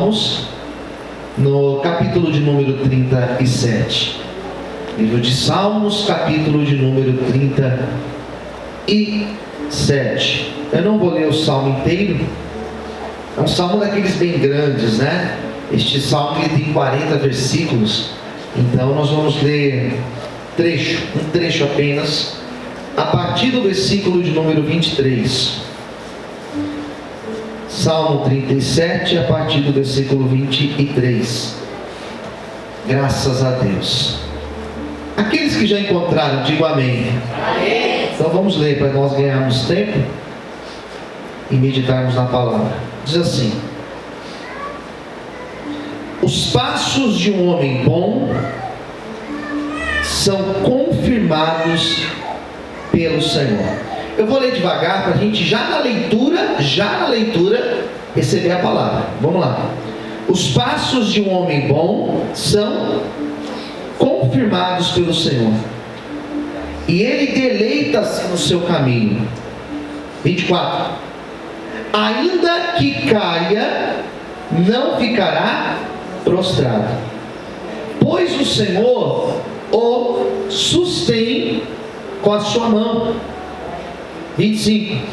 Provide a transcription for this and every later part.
Salmos, no capítulo de número 37. Livro de Salmos, capítulo de número 37. Eu não vou ler o salmo inteiro. É um salmo daqueles bem grandes, né? Este salmo ele tem 40 versículos. Então nós vamos ler um trecho apenas, a partir do versículo de número 23. Salmo 37, a partir do versículo 23. Graças a Deus. Aqueles que já encontraram, digam amém. Amém. Então vamos ler para nós ganharmos tempo e meditarmos na palavra. Diz assim: os passos de um homem bom são confirmados pelo Senhor. Eu vou ler devagar para a gente já na leitura receber a palavra. Vamos lá. Os passos de um homem bom são confirmados pelo Senhor, e ele deleita-se no seu caminho. 24. Ainda que caia, não ficará prostrado, pois o Senhor o sustém com a sua mão. 25.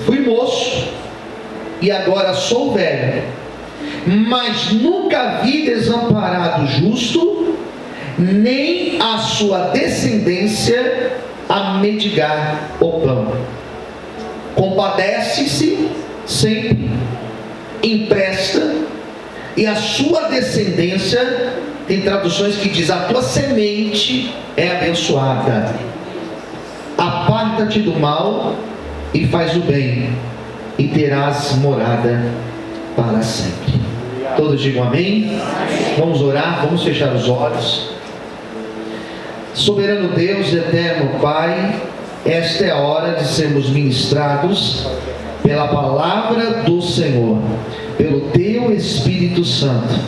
Fui moço e agora sou velho, mas nunca vi desamparado justo, nem a sua descendência a mendigar o pão. Compadece-se sempre, empresta, e a sua descendência, tem traduções que diz, a tua semente é abençoada. Aparta-te do mal e faz o bem, e terás morada para sempre. Todos digam amém. Vamos orar, vamos fechar os olhos. Soberano Deus, eterno Pai, esta é a hora de sermos ministrados pela palavra do Senhor, pelo Teu Espírito Santo.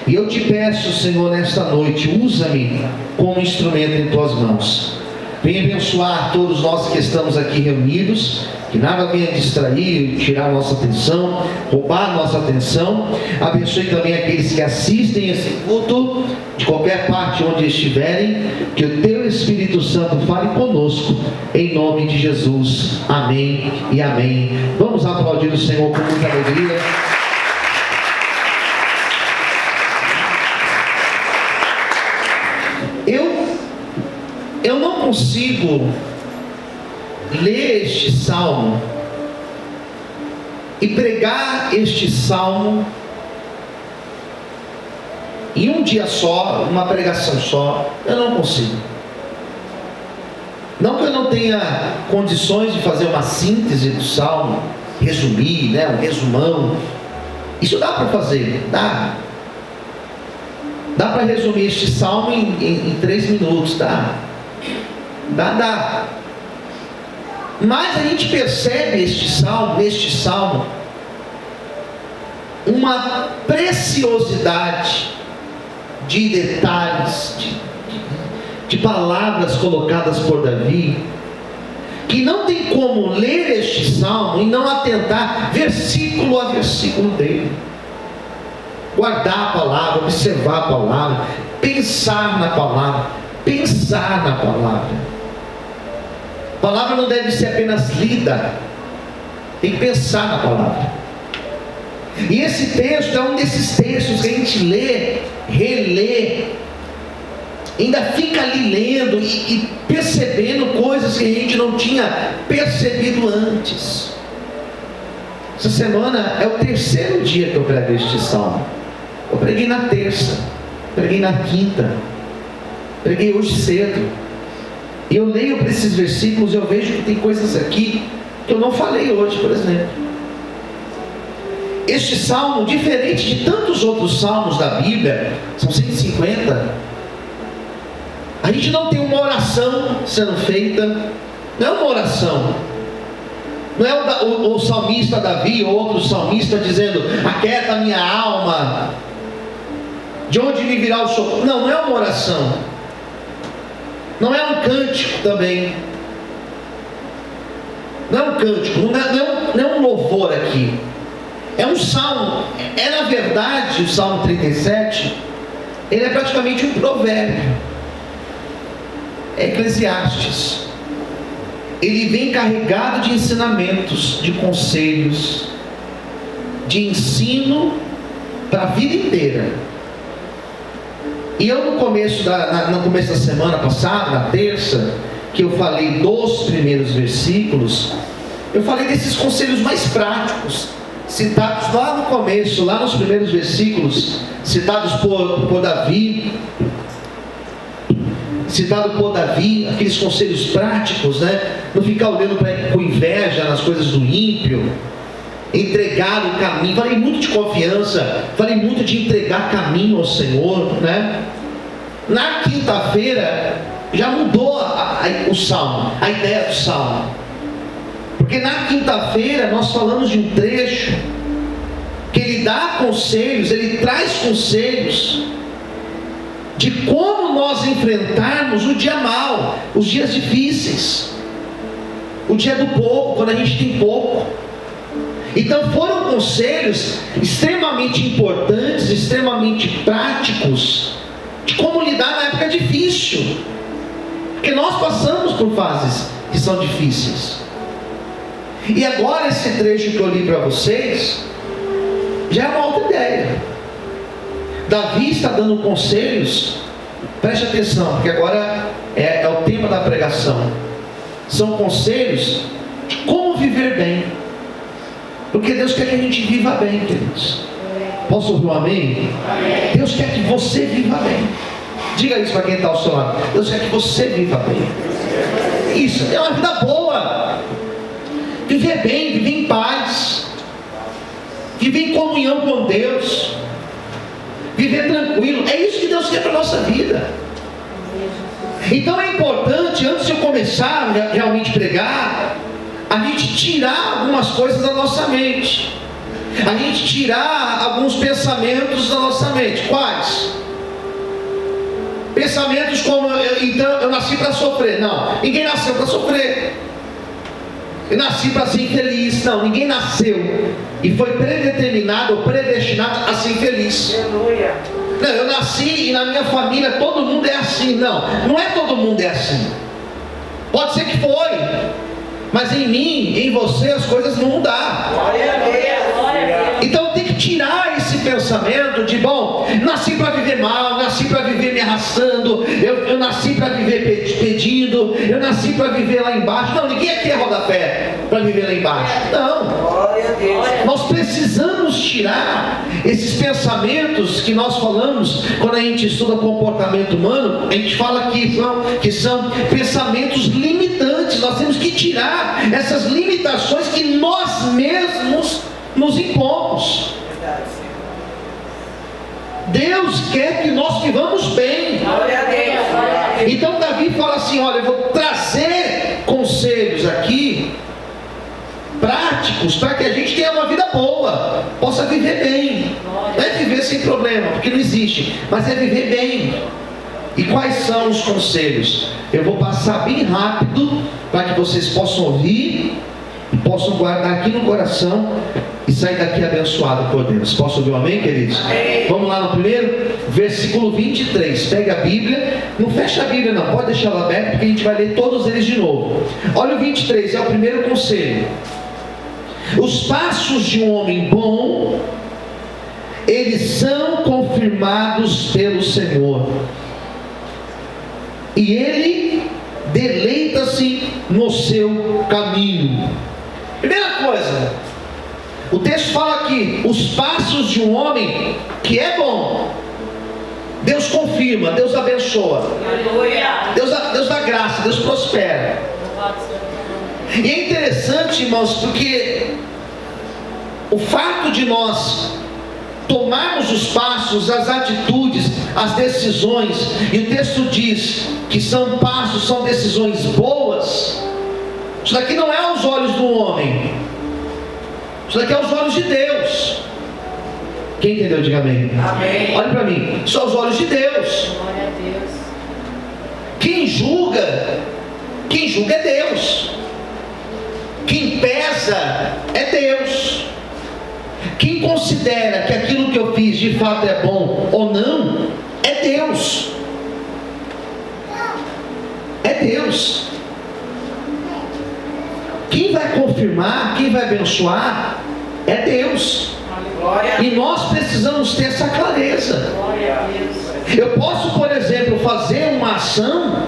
E eu te peço, Senhor, nesta noite, usa-me como instrumento em Tuas mãos. Venha abençoar todos nós que estamos aqui reunidos, que nada venha distrair, tirar nossa atenção, roubar nossa atenção. Abençoe também aqueles que assistem esse culto, de qualquer parte onde estiverem, que o Teu Espírito Santo fale conosco, em nome de Jesus. Amém e amém. Vamos aplaudir o Senhor com muita alegria. Eu não consigo ler este salmo e pregar este salmo em um dia só, uma pregação só. Eu não consigo. Não que eu não tenha condições de fazer uma síntese do salmo, resumir, né, um resumão. Isso dá para fazer, dá para resumir este salmo em 3 minutos, dá. Mas a gente percebe neste salmo, uma preciosidade de detalhes, de palavras colocadas por Davi, que não tem como ler este salmo e não atentar versículo a versículo dele. Guardar a palavra, observar a palavra, pensar na palavra. A palavra não deve ser apenas lida, tem que pensar na palavra. E esse texto é um desses textos que a gente lê, relê, ainda fica ali lendo e percebendo coisas que a gente não tinha percebido antes. Essa semana é o 3º dia que eu prego este salmo. Eu preguei na terça, preguei na quinta, preguei hoje cedo. E eu leio para esses versículos e eu vejo que tem coisas aqui que eu não falei hoje, por exemplo. Este salmo, diferente de tantos outros salmos da Bíblia, são 150. A gente não tem uma oração sendo feita. Não é uma oração. Não é o salmista Davi ou outro salmista dizendo: aquieta minha alma, de onde me virá o socorro. Não é uma oração. Não é um cântico também. Não é um cântico, não é um louvor aqui. É um salmo, na verdade, o Salmo 37, ele é praticamente um provérbio, é Eclesiastes. Ele vem carregado de ensinamentos, de conselhos, de ensino para a vida inteira. E eu no começo da semana passada, na terça, que eu falei dos primeiros versículos, eu falei desses conselhos mais práticos, citados lá no começo, lá nos primeiros versículos, citados por Davi, aqueles conselhos práticos, né? Não ficar olhando com inveja nas coisas do ímpio, entregar o caminho. Falei muito de confiança, falei muito de entregar caminho ao Senhor, né? Na quinta-feira já mudou o salmo, a ideia do salmo, porque na quinta-feira nós falamos de um trecho que ele dá conselhos, ele traz conselhos de como nós enfrentarmos o dia mau, os dias difíceis, o dia do pouco, quando a gente tem pouco. Então foram conselhos extremamente importantes, extremamente práticos, de como lidar na época difícil, porque nós passamos por fases que são difíceis. E agora esse trecho que eu li para vocês já é uma outra ideia. Davi está dando conselhos, preste atenção, porque agora é o tema da pregação. São conselhos de como viver bem, porque Deus quer que a gente viva bem, queridos. Posso ouvir um amém? Amém. Deus quer que você viva bem. Diga isso para quem está ao seu lado. Deus quer que você viva bem. Isso, é uma vida boa. Viver bem, viver em paz, viver em comunhão com Deus, viver tranquilo. É isso que Deus quer para a nossa vida. Então é importante, antes de eu começar a realmente pregar, a gente tirar algumas coisas da nossa mente, a gente tirar alguns pensamentos da nossa mente. Quais? Pensamentos como, então eu nasci para sofrer. Não, ninguém nasceu para sofrer. Eu nasci para ser infeliz. Não, ninguém nasceu e foi predeterminado ou predestinado a ser infeliz. Aleluia. Não, eu nasci e na minha família todo mundo é assim. Não, não é todo mundo é assim. Pode ser que foi, mas em mim, em você, as coisas não mudaram. Então tem que tirar esse pensamento de, bom, nasci para viver mal, nasci para viver me arrastando, eu nasci para viver pedindo, eu nasci para viver lá embaixo. Não, ninguém aqui é rodapé para viver lá embaixo. Não. Nós precisamos tirar esses pensamentos que nós falamos quando a gente estuda comportamento humano. A gente fala que são pensamentos limitantes. Nós temos que tirar essas limitações que nós mesmos nos impomos. Deus quer que nós vivamos bem. Então Davi fala assim: olha, eu vou trazer conselhos aqui práticos para que a gente tenha uma vida boa, possa viver bem. Não é viver sem problema, porque não existe, mas é viver bem. E quais são os conselhos? Eu vou passar bem rápido para que vocês possam ouvir e possam guardar aqui no coração e sair daqui abençoado por Deus. Posso ouvir um amém, queridos? Amém. Vamos lá no primeiro, versículo 23. Pega a Bíblia, não fecha a Bíblia não, pode deixar ela aberta, porque a gente vai ler todos eles de novo. Olha o 23, é o primeiro conselho. Os passos de um homem bom, eles são confirmados pelo Senhor, e ele deleita-se no seu caminho. Primeira coisa, o texto fala aqui, os passos de um homem que é bom, Deus confirma, Deus abençoa, Deus dá graça, Deus prospera. E é interessante, irmãos, porque o fato de nós tomarmos os passos, as atitudes, as decisões, e o texto diz que são passos, são decisões boas, isso daqui não é aos olhos do homem, isso daqui é aos olhos de Deus. Quem entendeu, diga amém. Amém. Olha para mim, isso é aos olhos de Deus. Glória a Deus. Quem julga é Deus. Quem pesa é Deus. Quem considera que aquilo que eu fiz de fato é bom ou não, é Deus. É Deus. Quem vai confirmar, quem vai abençoar, é Deus. E nós precisamos ter essa clareza. Eu posso, por exemplo, fazer uma ação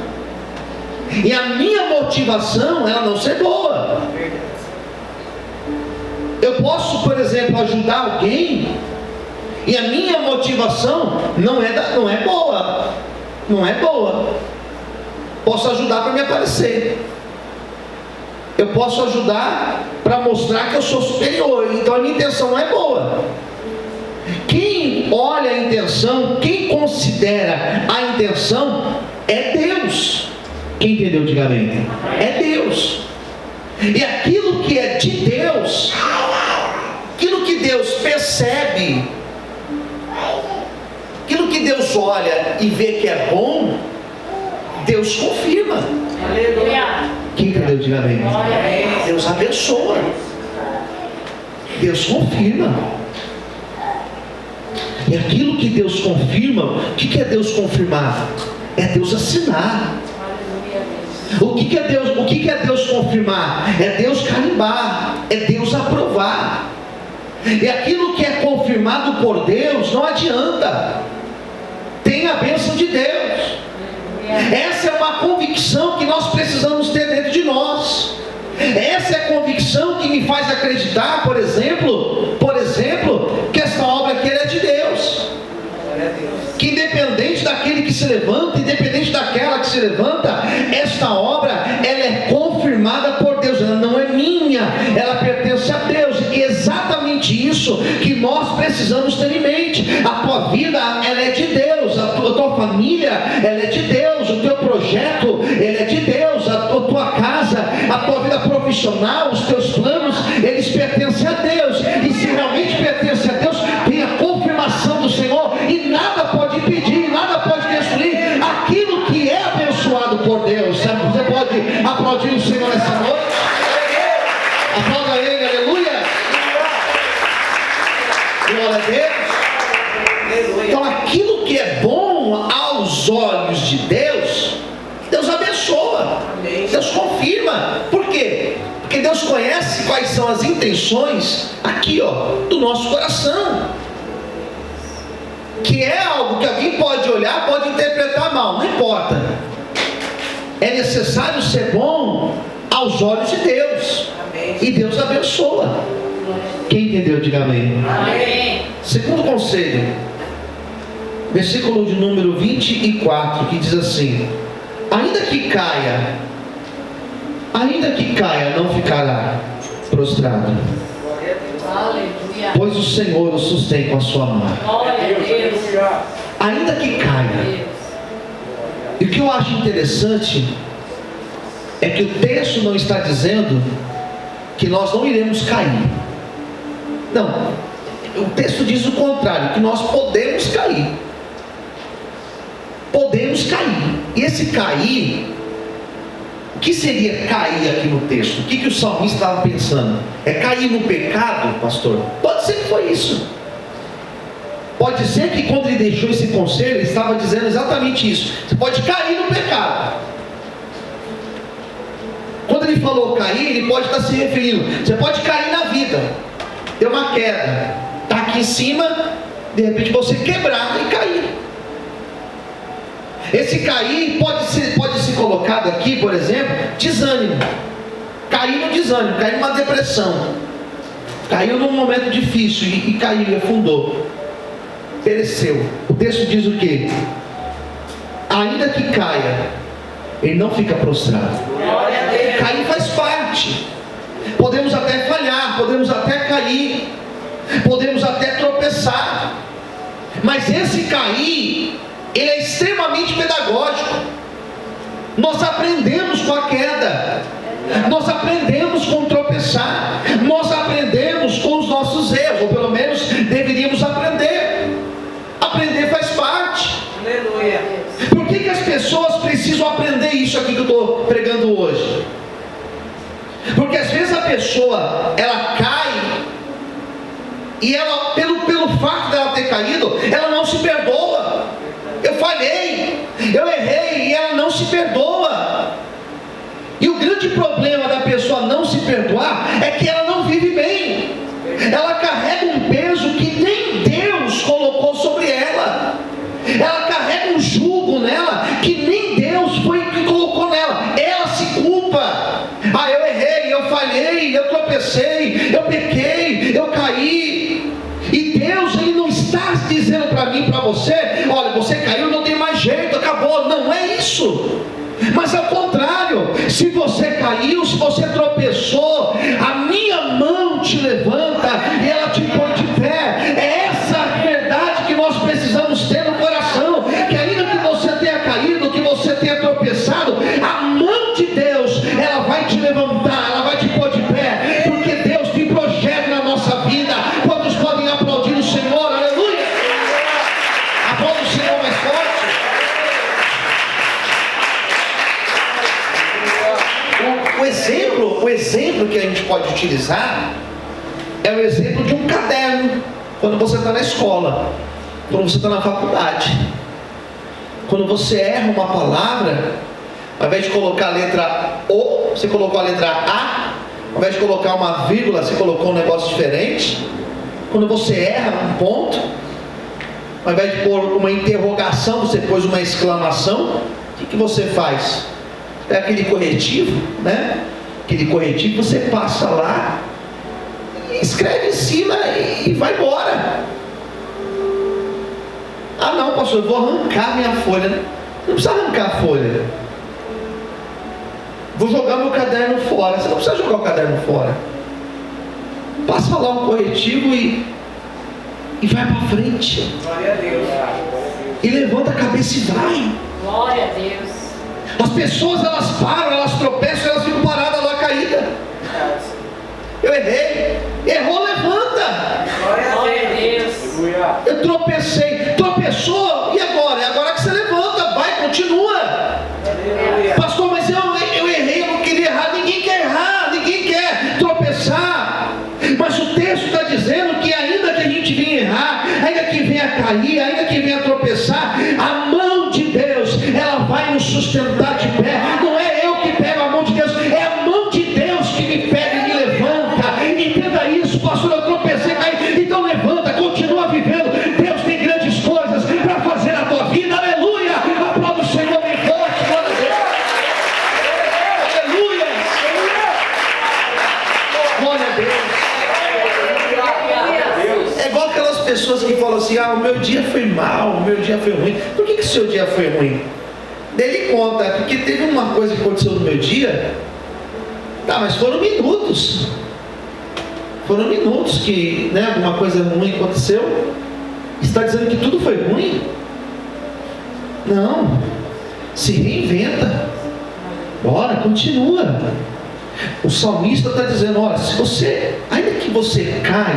e a minha motivação ela não ser boa. Eu posso, por exemplo, ajudar alguém e a minha motivação não é boa. Não é boa. Posso ajudar para me aparecer. Eu posso ajudar para mostrar que eu sou superior. Então a minha intenção não é boa. Quem olha a intenção, quem considera a intenção, é Deus. Quem entendeu, diga amém. É Deus. E aquilo que é de Deus, aquilo que Deus percebe, aquilo que Deus olha e vê que é bom, Deus confirma. Aleluia. Quem entendeu, diga amém. Deus abençoa. Deus confirma. E aquilo que Deus confirma, o que é Deus confirmar? É Deus assinar. O que é Deus confirmar? É Deus carimbar, é Deus aprovar. E aquilo que é confirmado por Deus, não adianta. Tem a bênção de Deus. Essa é uma convicção que nós precisamos ter dentro de nós. Essa é a convicção que me faz acreditar, por exemplo, que esta obra aqui é de Deus. Que independente daquele que se levanta, independente daquela que se levanta, esta obra, ela é confirmada por Deus. Ela não é minha, ela pertence a Deus. E é exatamente isso que nós precisamos ter em mente. A tua vida, ela é de Deus. A tua família, ela é de Deus. O teu projeto, ele é de Deus. A tua casa, a tua vida profissional, os teus planos, eles pertencem a Deus. E se realmente pertence a Deus, tem a confirmação do Senhor, e nada pode impedir, nada pode destruir aquilo que é abençoado por Deus. Você pode aplaudir o Senhor nessa noite? Aplauda Ele, aleluia. Glória a Deus. Então aquilo que é bom aos olhos de Deus, Deus abençoa, Deus confirma. Por quê? Porque Deus conhece quais são as intenções aqui, do nosso coração. Que é algo que alguém pode olhar, pode interpretar mal, não importa. É necessário ser bom aos olhos de Deus. Amém. E Deus abençoa. Quem entendeu, diga amém. Amém. Segundo conselho, versículo de número 24, que diz assim: ainda que caia, não ficará prostrado. Aleluia. Pois o Senhor o sustém com a sua mão. Ainda que caia. E o que eu acho interessante é que o texto não está dizendo que nós não iremos cair. Não, o texto diz o contrário, que nós podemos cair. Podemos cair. E esse cair, o que seria cair aqui no texto? O que o salmista estava pensando? É cair no pecado, pastor? Pode ser que foi isso. Pode ser que quando ele deixou esse conselho, ele estava dizendo exatamente isso. Você pode cair no pecado. Quando ele falou cair, ele pode estar se referindo, você pode cair na vida. Deu uma queda, está aqui em cima, de repente você quebrar e cair. Esse cair pode ser colocado aqui, por exemplo, desânimo. Cair no desânimo, cair numa depressão, caiu num momento difícil e caiu e afundou, pereceu. O texto diz o que? Ainda que caia, ele não fica prostrado. Cair faz parte. Podemos até falhar, podemos até cair, podemos até tropeçar, mas esse cair, ele é extremamente pedagógico. Nós aprendemos com a queda, nós aprendemos com tropeçar, nós aprendemos com os nossos erros, ou pelo menos deveríamos aprender. Aprender faz parte. Aleluia. Por que as pessoas precisam aprender isso aqui que eu estou pregando hoje? Porque às vezes a pessoa, ela cai e ela, pelo fato dela ter caído, ela não se perdoa. Eu falhei, eu errei, e ela não se perdoa. E o grande problema da pessoa não se perdoar é que ela não vive bem. Ela carrega um peso que nem Deus colocou sobre ela. Ela carrega um jugo nela que nem Deus foi que colocou nela. Ela se culpa. Eu errei, eu falhei, eu tropecei, eu pequei, eu caí. E Deus, Ele não está dizendo para mim, para você: olha, você caiu, não tem mais jeito, acabou. Não é isso. Mas ao contrário, se você caiu, se você tropeçou, a minha mão te levanta e ela te põe de pé. É essa a verdade que nós precisamos ter no coração, que ainda que você tenha caído, que você tenha tropeçado, a mão de Deus, ela vai te levantar, ela vai te pôr de pé, porque Deus tem projeto na nossa vida. Quantos podem aplaudir o Senhor? Aleluia! Aplauda o Senhor mais forte. O exemplo que a gente pode utilizar é o exemplo de um caderno. Quando você está na escola, quando você está na faculdade, quando você erra uma palavra, ao invés de colocar a letra O, você colocou a letra A. Ao invés de colocar uma vírgula, você colocou um negócio diferente. Quando você erra um ponto, ao invés de pôr uma interrogação, você pôs uma exclamação. O que você faz? É aquele corretivo, né? Aquele corretivo, você passa lá, escreve em cima e vai embora. Não, pastor, eu vou arrancar minha folha. Não precisa arrancar a folha. Vou jogar meu caderno fora. Você não precisa jogar o caderno fora. Passa lá um corretivo e vai para frente. Glória a Deus. E levanta a cabeça e vai. Glória a Deus. As pessoas, elas param, elas tropeçam, elas ficam paradas lá caídas. Eu errei. Errou, levanta. Glória a Deus. Eu tropeçou, e agora? É agora que você levanta, vai, continua. Pastor, mas eu errei, eu não queria errar. Ninguém quer errar, ninguém quer tropeçar. Mas o texto está dizendo que ainda que a gente venha errar, ainda que venha cair, ainda que venha tropeçar, a mão de Deus, ela vai nos sustentar de pé. Não é eu que pego a mão de Deus, é a mão de Deus que me pega e me levanta. Entenda isso, pastor, eu tropecei, caí. Então levanta, continua vivendo. Deus tem grandes coisas para fazer na tua vida. Aleluia! Aplauda o Senhor bem forte. Glória a Deus. Aleluia! Glória a Deus. É igual aquelas pessoas que falam assim: o meu dia foi mal, o meu dia foi ruim. Por que o seu dia foi ruim? Ele conta, porque teve uma coisa que aconteceu no meu dia. Mas foram minutos. Foram minutos que, alguma coisa ruim aconteceu. Está dizendo que tudo foi ruim? Não. Se reinventa. Bora, continua. O salmista está dizendo: olha, se você, ainda que você caia,